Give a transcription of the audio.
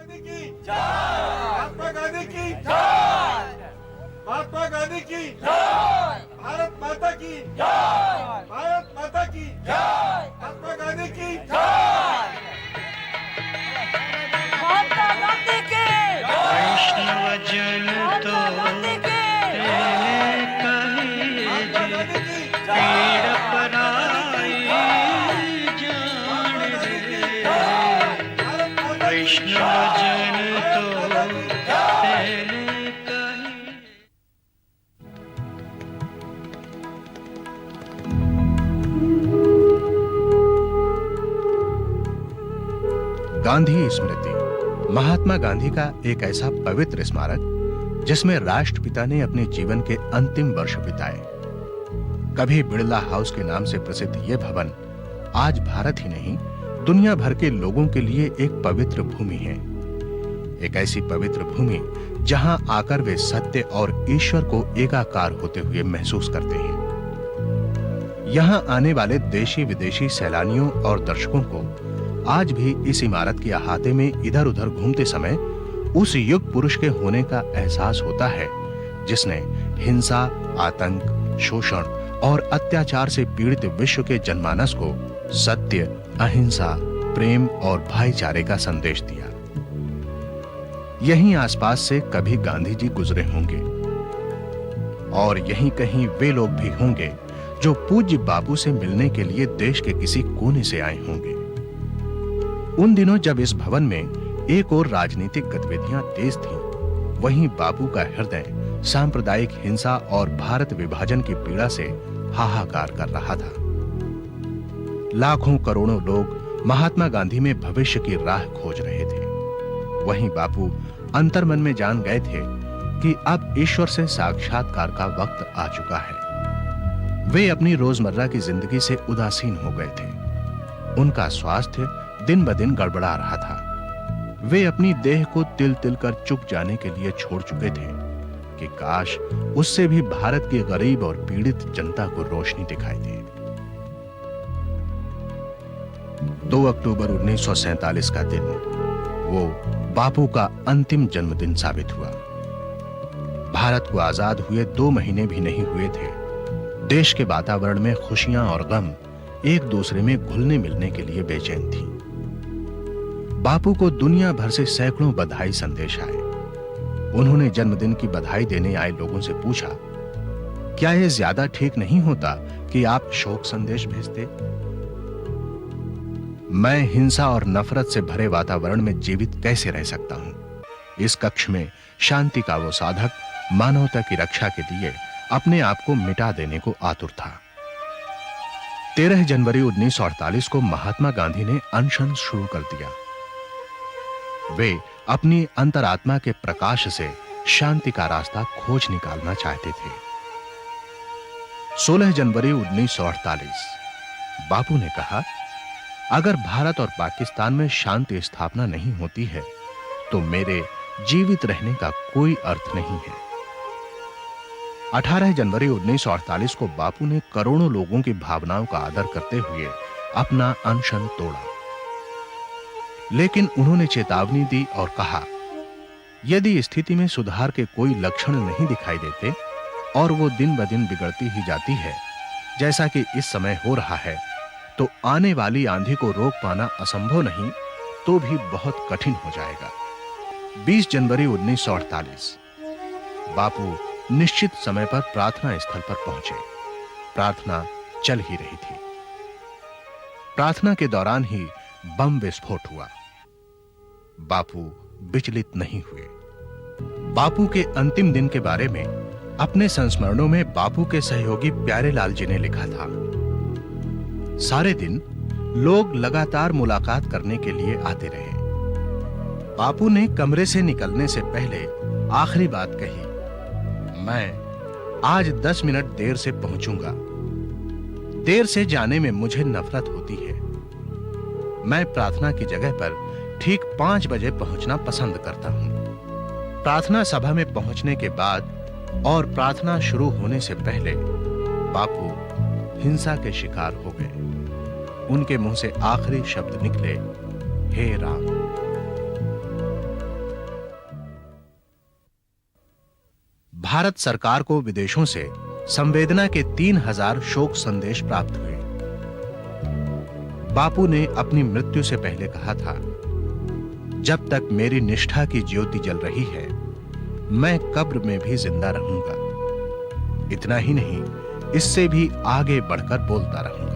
गांधी की जय, महात्मा गांधी की जय, महात्मा गांधी की जय, भारत माता की जय, भारत माता की जय, महात्मा गांधी की जय, महात्मा गांधी की वैष्णव जन तो गांधी की महात्मा गांधी की पीड़ पराई जान भारत माता की वैष्णव जन तो कहीं गांधी स्मृति महात्मा गांधी का एक ऐसा पवित्र स्मारक जिसमें राष्ट्रपिता ने अपने जीवन के अंतिम वर्ष बिताए। कभी बिड़ला हाउस के नाम से प्रसिद्ध यह भवन आज भारत ही नहीं दुनिया भर के लोगों के लिए एक पवित्र भूमि है। एक ऐसी पवित्र भूमि जहां आकर वे सत्य और ईश्वर को एकाकार होते हुए महसूस करते हैं। यहां आने वाले देशी विदेशी सैलानियों और दर्शकों को आज भी इस इमारत के अहाते में इधर-उधर घूमते समय उस युग पुरुष के होने का एहसास होता है जिसने हिंसा, आतंक, शोषण और अत्याचार से पीड़ित विश्व के जनमानस को सत्य, अहिंसा, प्रेम और भाईचारे का संदेश दिया। यहीं आसपास से कभी गांधी जी गुजरे होंगे और यहीं कहीं वे लोग भी होंगे जो पूज्य बापू से मिलने के लिए देश के किसी कोने से आए होंगे। उन दिनों जब इस भवन में एक और राजनीतिक गतिविधियां तेज थीं, वहीं बापू का हृदय सांप्रदायिक हिंसा और भारत विभाजन की पीड़ा से हाहाकार कर रहा था। लाखों करोड़ों लोग महात्मा गांधी में भविष्य की राह खोज रहे थे। वहीं बापू अंतर्मन में जान गए थे कि अब ईश्वर से साक्षात्कार का वक्त आ चुका है। वे अपनी रोजमर्रा की जिंदगी से उदासीन हो गए थे। उनका स्वास्थ्य दिन ब दिन गड़बड़ा रहा था। वे अपनी देह को तिल-तिल कर चुक जाने के लिए छोड़ चुके थे कि काश उससे भी भारत की गरीब और पीड़ित जनता को रोशनी दिखाई दे। 2 अक्टूबर 1947 का दिन वो बापू का अंतिम जन्मदिन साबित हुआ। भारत को आजाद हुए 2 महीने भी नहीं हुए थे। देश के वातावरण में खुशियां और गम एक दूसरे में घुलने मिलने के लिए बेचैन थी। बापू को दुनिया भर से सैकड़ों बधाई संदेश आए। उन्होंने जन्मदिन की बधाई देने आए लोगों से पूछा, क्या यह ज्यादा ठीक नहीं होता कि आप शोक संदेश भेजते? मैं हिंसा और नफरत से भरे वातावरण में जीवित कैसे रह सकता हूं? इस कक्ष में शांति का वो साधक मानवता की रक्षा के लिए अपने आप को मिटा देने को आतुर था। 13 जनवरी 1948 को महात्मा गांधी ने अनशन शुरू कर दिया। वे अपनी अंतरात्मा के प्रकाश से शांति का रास्ता खोज निकालना चाहते थे। 16 जनवरी 1948 बापू ने कहा, अगर भारत और पाकिस्तान में शांति स्थापना नहीं होती है तो मेरे जीवित रहने का कोई अर्थ नहीं है। 18 जनवरी 1948 को बापू ने करोड़ों लोगों की भावनाओं का आदर करते हुए अपना अनशन तोड़ा। लेकिन उन्होंने चेतावनी दी और कहा, यदि स्थिति में सुधार के कोई लक्षण नहीं दिखाई देते और वो दिन ब दिन बिगड़ती ही जाती है, जैसा कि इस समय हो रहा है, तो आने वाली आंधी को रोक पाना असंभव नहीं तो भी बहुत कठिन हो जाएगा। 20 जनवरी 1948 बापू निश्चित समय पर प्रार्थना स्थल पर पहुंचे। प्रार्थना चल ही रही थी। प्रार्थना के दौरान ही बम विस्फोट हुआ। बापू विचलित नहीं हुए। बापू के अंतिम दिन के बारे में अपने संस्मरणों में बापू के सहयोगी प्यारेलाल जी ने लिखा था, सारे दिन लोग लगातार मुलाकात करने के लिए आते रहे। बापू ने कमरे से निकलने से पहले आखिरी बात कही, मैं आज 10 मिनट देर से पहुंचूंगा। देर से जाने में मुझे नफरत होती है। मैं प्रार्थना की जगह पर ठीक 5 बजे पहुंचना पसंद करता हूं। प्रार्थना सभा में पहुंचने के बाद और प्रार्थना शुरू होने से पहले बापू हिंसा के शिकार हो गए। उनके मुंह से आखिरी शब्द निकले, हे राम। भारत सरकार को विदेशों से संवेदना के 3000 शोक संदेश प्राप्त हुए। बापू ने अपनी मृत्यु से पहले कहा था, जब तक मेरी निष्ठा की ज्योति जल रही है, मैं कब्र में भी जिंदा रहूंगा। इतना ही नहीं, इससे भी आगे बढ़कर बोलता रहूंगा।